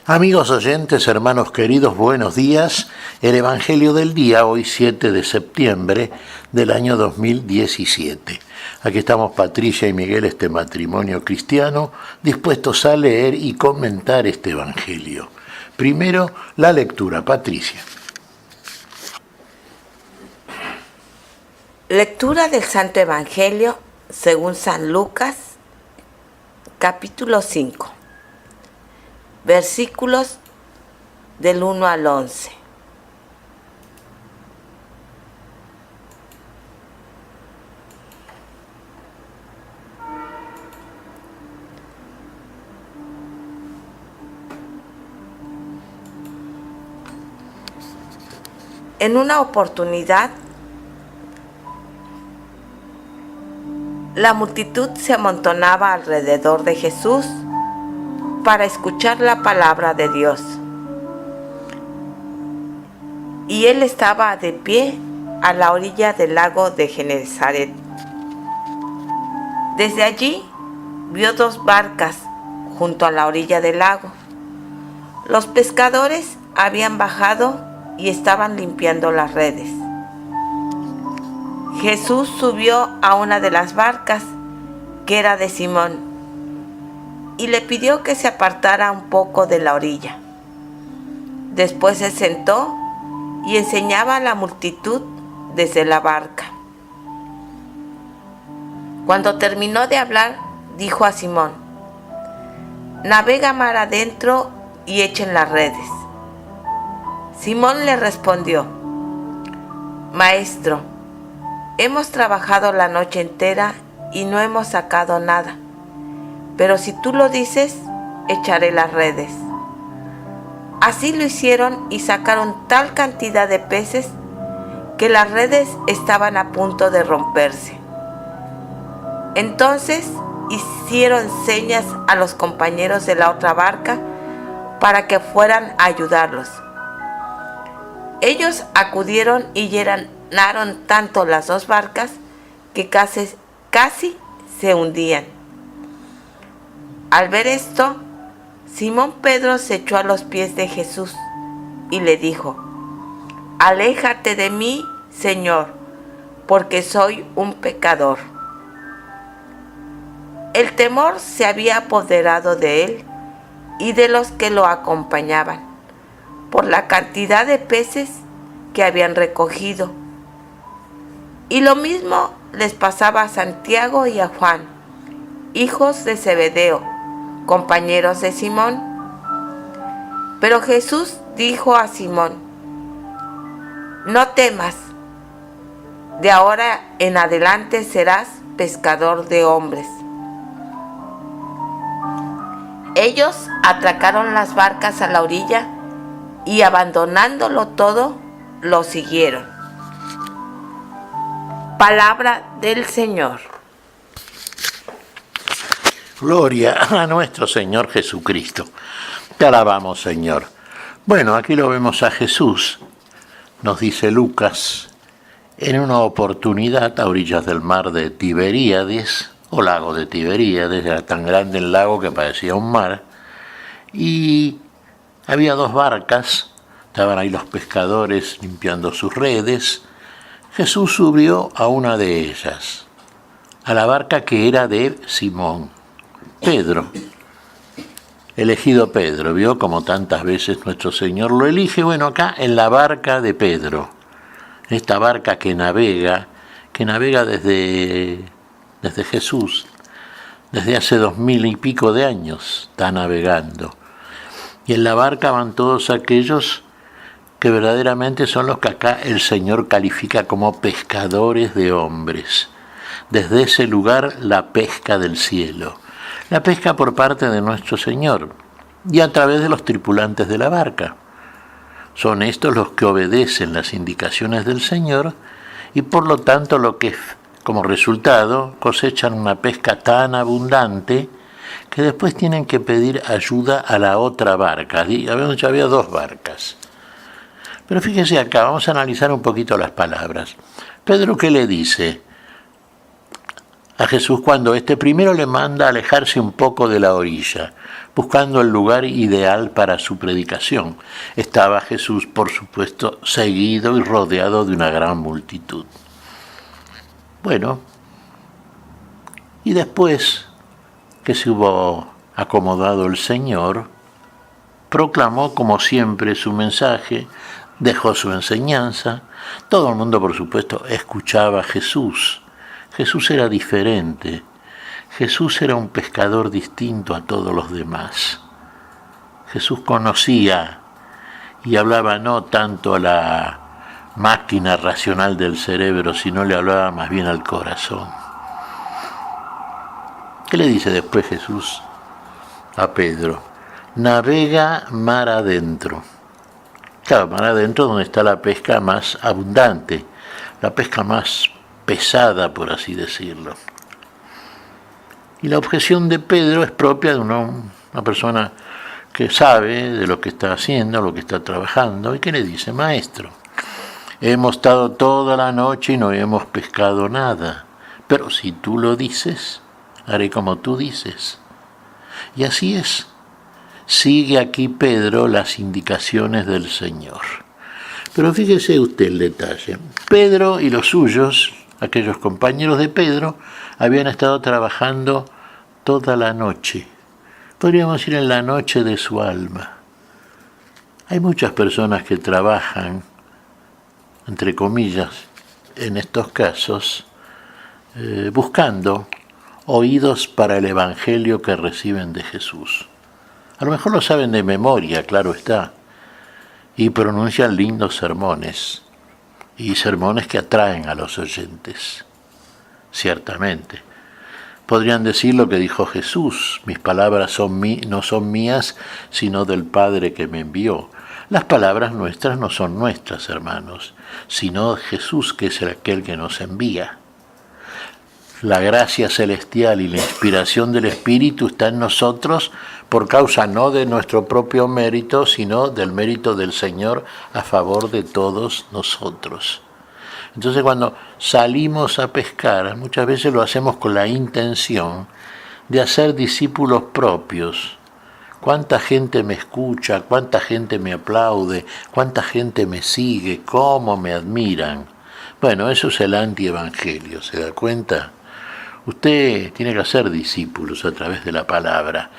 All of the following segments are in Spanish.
Amigos oyentes, hermanos queridos, buenos días. El Evangelio del día, hoy 7 de septiembre del año 2017. Aquí estamos Patricia y Miguel, este matrimonio cristiano, dispuestos a leer y comentar este Evangelio. Primero, la lectura. Patricia. Lectura del Santo Evangelio según San Lucas, capítulo 5. Versículos del 1 al 11. En una oportunidad, la multitud se amontonaba alrededor de Jesús para escuchar la palabra de Dios. Y él estaba de pie a la orilla del lago de Genesaret. Desde allí vio dos barcas junto a la orilla del lago. Los pescadores habían bajado y estaban limpiando las redes. Jesús subió a una de las barcas, que era de Simón, y le pidió que se apartara un poco de la orilla. Después se sentó y enseñaba a la multitud desde la barca. Cuando terminó de hablar, dijo a Simón: «Navega mar adentro y echen las redes». Simón le respondió: «Maestro, hemos trabajado la noche entera y no hemos sacado nada. Pero si tú lo dices, echaré las redes». Así lo hicieron y sacaron tal cantidad de peces que las redes estaban a punto de romperse. Entonces hicieron señas a los compañeros de la otra barca para que fueran a ayudarlos. Ellos acudieron y llenaron tanto las dos barcas que casi se hundían. Al ver esto, Simón Pedro se echó a los pies de Jesús y le dijo: «Aléjate de mí, Señor, porque soy un pecador». El temor se había apoderado de él y de los que lo acompañaban, por la cantidad de peces que habían recogido. Y lo mismo les pasaba a Santiago y a Juan, hijos de Zebedeo, compañeros de Simón. Pero Jesús dijo a Simón: «No temas, de ahora en adelante serás pescador de hombres». Ellos atracaron las barcas a la orilla y, abandonándolo todo, lo siguieron. Palabra del Señor. Gloria a nuestro Señor Jesucristo. Te alabamos, Señor. Bueno, aquí lo vemos a Jesús, nos dice Lucas, en una oportunidad a orillas del mar de Tiberíades, o lago de Tiberíades. Era tan grande el lago que parecía un mar, y había dos barcas, estaban ahí los pescadores limpiando sus redes. Jesús subió a una de ellas, a la barca que era de Simón, Pedro, elegido Pedro. Vio como tantas veces nuestro Señor lo elige. Bueno, acá en la barca de Pedro, esta barca que navega desde Jesús, desde hace 2000 y pico de años está navegando. Y en la barca van todos aquellos que verdaderamente son los que acá el Señor califica como pescadores de hombres. Desde ese lugar, la pesca del cielo, la pesca por parte de nuestro Señor y a través de los tripulantes de la barca. Son estos los que obedecen las indicaciones del Señor y por lo tanto lo que como resultado cosechan una pesca tan abundante que después tienen que pedir ayuda a la otra barca. Ya había dos barcas. Pero fíjese acá, vamos a analizar un poquito las palabras. Pedro, ¿qué le dice? a Jesús cuando éste primero le manda alejarse un poco de la orilla, buscando el lugar ideal para su predicación. Estaba Jesús, por supuesto, seguido y rodeado de una gran multitud. Bueno, y después que se hubo acomodado el Señor, proclamó como siempre su mensaje, dejó su enseñanza. Todo el mundo, por supuesto, escuchaba a Jesús. Jesús era diferente. Jesús era un pescador distinto a todos los demás. Jesús conocía y hablaba no tanto a la máquina racional del cerebro, sino le hablaba más bien al corazón. ¿Qué le dice después Jesús a Pedro? Navega mar adentro. Claro, mar adentro donde está la pesca más abundante, la pesca más pesada, por así decirlo. Y la objeción de Pedro es propia de una persona que sabe de lo que está haciendo, lo que está trabajando, y que le dice, maestro, hemos estado toda la noche y no hemos pescado nada, pero si tú lo dices, haré como tú dices. Y así es. Sigue aquí Pedro las indicaciones del Señor. Pero fíjese usted el detalle. Pedro y los suyos, aquellos compañeros de Pedro, habían estado trabajando toda la noche. Podríamos decir en la noche de su alma. Hay muchas personas que trabajan, entre comillas, en estos casos, buscando oídos para el Evangelio que reciben de Jesús. A lo mejor lo saben de memoria, claro está, y pronuncian lindos sermones, y sermones que atraen a los oyentes, ciertamente. Podrían decir lo que dijo Jesús, mis palabras no son mías, sino del Padre que me envió. Las palabras nuestras no son nuestras, hermanos, sino Jesús, que es aquel que nos envía. La gracia celestial y la inspiración del Espíritu está en nosotros por causa no de nuestro propio mérito, sino del mérito del Señor a favor de todos nosotros. Entonces cuando salimos a pescar, muchas veces lo hacemos con la intención de hacer discípulos propios. ¿Cuánta gente me escucha? ¿Cuánta gente me aplaude? ¿Cuánta gente me sigue? ¿Cómo me admiran? Bueno, eso es el antievangelio, ¿se da cuenta? Usted tiene que hacer discípulos a través de la palabra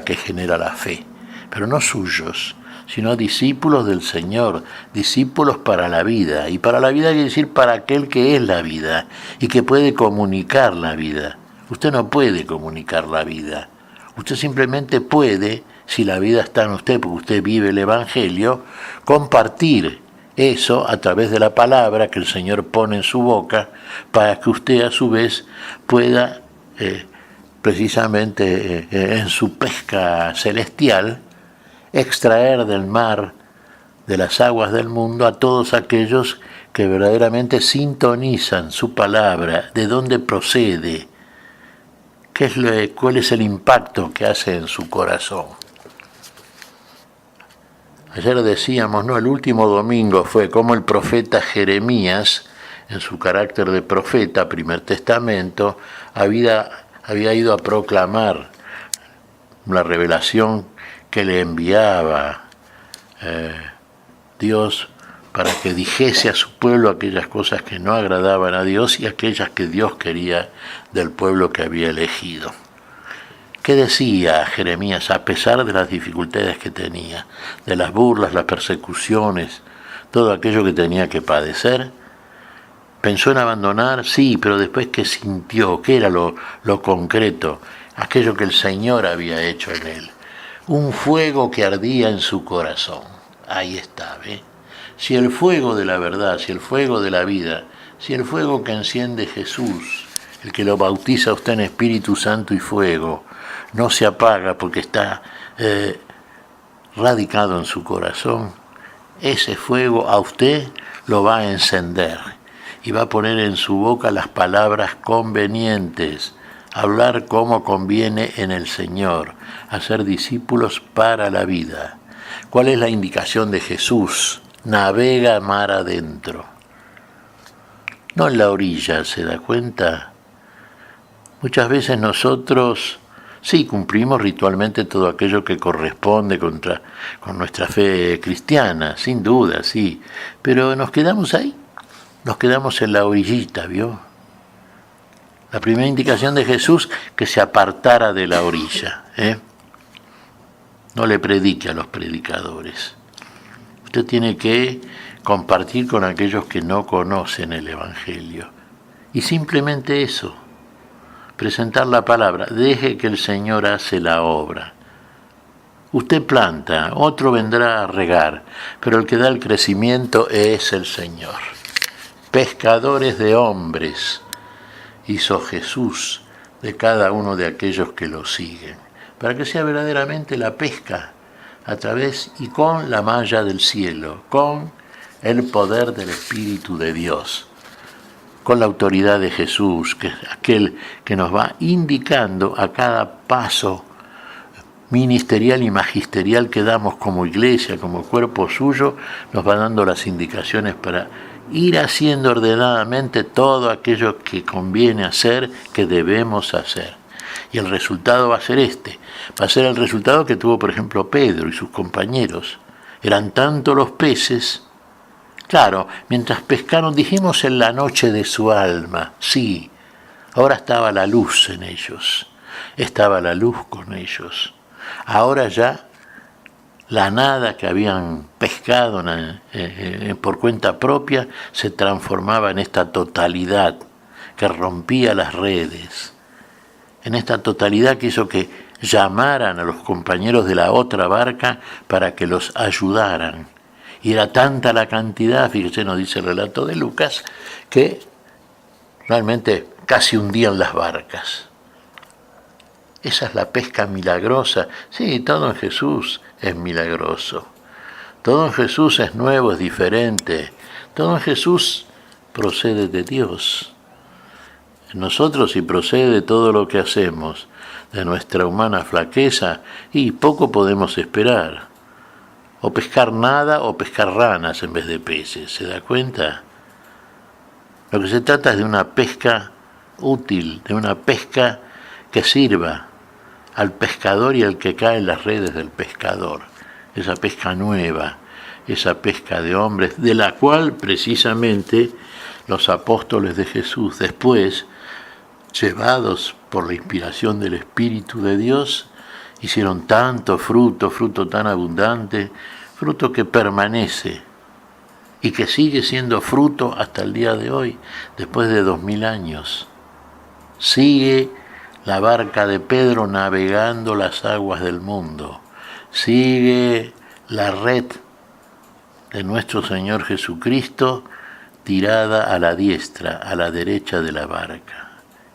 que genera la fe, pero no suyos, sino discípulos del Señor, discípulos para la vida. Y para la vida quiere decir para aquel que es la vida y que puede comunicar la vida. Usted no puede comunicar la vida. Usted simplemente puede, si la vida está en usted, porque usted vive el Evangelio, compartir eso a través de la palabra que el Señor pone en su boca para que usted a su vez pueda, precisamente en su pesca celestial, extraer del mar, de las aguas del mundo, a todos aquellos que verdaderamente sintonizan su palabra, de dónde procede, cuál es el impacto que hace en su corazón. Ayer decíamos, el último domingo fue como el profeta Jeremías, en su carácter de profeta, Primer Testamento, había ido a proclamar la revelación que le enviaba Dios para que dijese a su pueblo aquellas cosas que no agradaban a Dios y aquellas que Dios quería del pueblo que había elegido. ¿Qué decía Jeremías a pesar de las dificultades que tenía, de las burlas, las persecuciones, todo aquello que tenía que padecer? ¿Pensó en abandonar? Sí, pero después que sintió, ¿qué era lo concreto? Aquello que el Señor había hecho en él. Un fuego que ardía en su corazón. Ahí está, ¿ve? Si el fuego de la verdad, si el fuego de la vida, si el fuego que enciende Jesús, el que lo bautiza a usted en Espíritu Santo y fuego, no se apaga porque está radicado en su corazón, ese fuego a usted lo va a encender y va a poner en su boca las palabras convenientes, hablar como conviene en el Señor, hacer discípulos para la vida. ¿Cuál es la indicación de Jesús? Navega mar adentro. No en la orilla, ¿se da cuenta? Muchas veces nosotros sí cumplimos ritualmente todo aquello que corresponde con nuestra fe cristiana, sin duda, sí, pero nos quedamos ahí, nos quedamos en la orillita, ¿vio? La primera indicación de Jesús, que se apartara de la orilla, ¿eh? No le predique a los predicadores. Usted tiene que compartir con aquellos que no conocen el Evangelio. Y simplemente eso, presentar la palabra, deje que el Señor hace la obra. Usted planta, otro vendrá a regar, pero el que da el crecimiento es el Señor. Pescadores de hombres hizo Jesús de cada uno de aquellos que lo siguen, para que sea verdaderamente la pesca a través y con la malla del cielo, con el poder del Espíritu de Dios, con la autoridad de Jesús, que es aquel que nos va indicando a cada paso ministerial y magisterial que damos como iglesia, como cuerpo suyo, nos va dando las indicaciones para ir haciendo ordenadamente todo aquello que conviene hacer, que debemos hacer. Y el resultado va a ser va a ser el resultado que tuvo, por ejemplo, Pedro y sus compañeros. Eran tantos los peces, claro, mientras pescaron, dijimos en la noche de su alma, sí, ahora estaba la luz en ellos, estaba la luz con ellos. Ahora ya la nada que habían pescado por cuenta propia se transformaba en esta totalidad que rompía las redes, en esta totalidad que hizo que llamaran a los compañeros de la otra barca para que los ayudaran. Y era tanta la cantidad, fíjese, nos dice el relato de Lucas, que realmente casi hundían las barcas. Esa es la pesca milagrosa. Sí, todo en Jesús es milagroso. Todo en Jesús es nuevo, es diferente. Todo en Jesús procede de Dios. En nosotros, si procede de todo lo que hacemos, de nuestra humana flaqueza, y poco podemos esperar. O pescar nada o pescar ranas en vez de peces. ¿Se da cuenta? Lo que se trata es de una pesca útil, de una pesca que sirva al pescador y al que cae en las redes del pescador. Esa pesca nueva, esa pesca de hombres, de la cual precisamente los apóstoles de Jesús después, llevados por la inspiración del Espíritu de Dios, hicieron tanto fruto tan abundante, fruto que permanece y que sigue siendo fruto hasta el día de hoy, después de 2000 años. Sigue la barca de Pedro navegando las aguas del mundo. Sigue la red de nuestro Señor Jesucristo tirada a la diestra, a la derecha de la barca,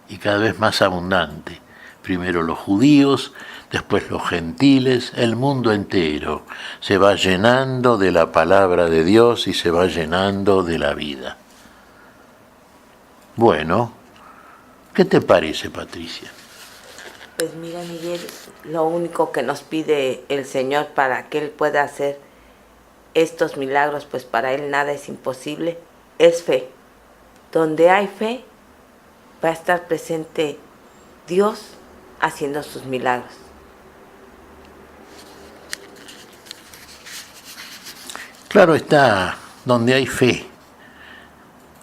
y cada vez más abundante. Primero los judíos, después los gentiles, el mundo entero se va llenando de la palabra de Dios y se va llenando de la vida. Bueno, ¿qué te parece, Patricia? Pues mira, Miguel, lo único que nos pide el Señor para que Él pueda hacer estos milagros, pues para Él nada es imposible, es fe. Donde hay fe, va a estar presente Dios haciendo sus milagros. Claro está, donde hay fe.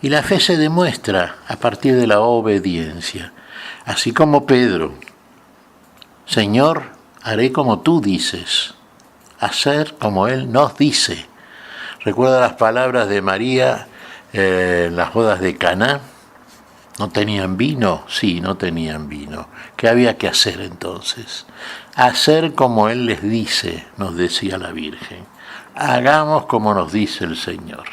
Y la fe se demuestra a partir de la obediencia. Así como Pedro, Señor, haré como tú dices, hacer como Él nos dice. ¿Recuerda las palabras de María en las bodas de Caná? ¿No tenían vino? Sí, no tenían vino. ¿Qué había que hacer entonces? Hacer como Él les dice, nos decía la Virgen. Hagamos como nos dice el Señor.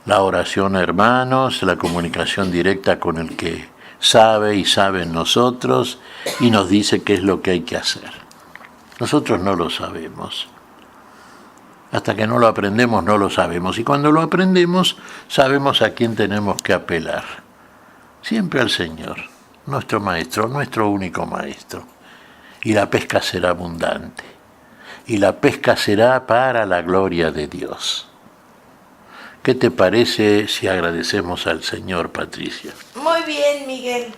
La oración, hermanos, la comunicación directa con el que sabe y sabe en nosotros y nos dice qué es lo que hay que hacer. Nosotros no lo sabemos. Hasta que no lo aprendemos no lo sabemos. Y cuando lo aprendemos sabemos a quién tenemos que apelar. Siempre al Señor, nuestro Maestro, nuestro único Maestro. Y la pesca será abundante. Y la pesca será para la gloria de Dios. ¿Qué te parece si agradecemos al Señor, Patricia? Muy bien, Miguel.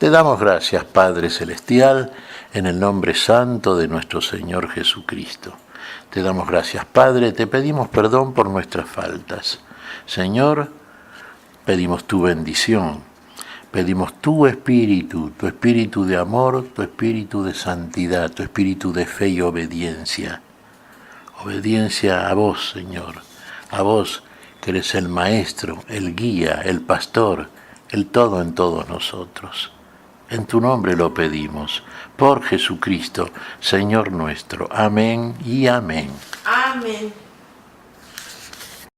Te damos gracias, Padre Celestial, en el nombre santo de nuestro Señor Jesucristo. Te damos gracias, Padre, te pedimos perdón por nuestras faltas. Señor, pedimos tu bendición, pedimos tu espíritu de amor, tu espíritu de santidad, tu espíritu de fe y obediencia. Obediencia a vos, Señor, a vos que eres el Maestro, el Guía, el Pastor, el todo en todos nosotros. En tu nombre lo pedimos, por Jesucristo, Señor nuestro. Amén y amén. Amén.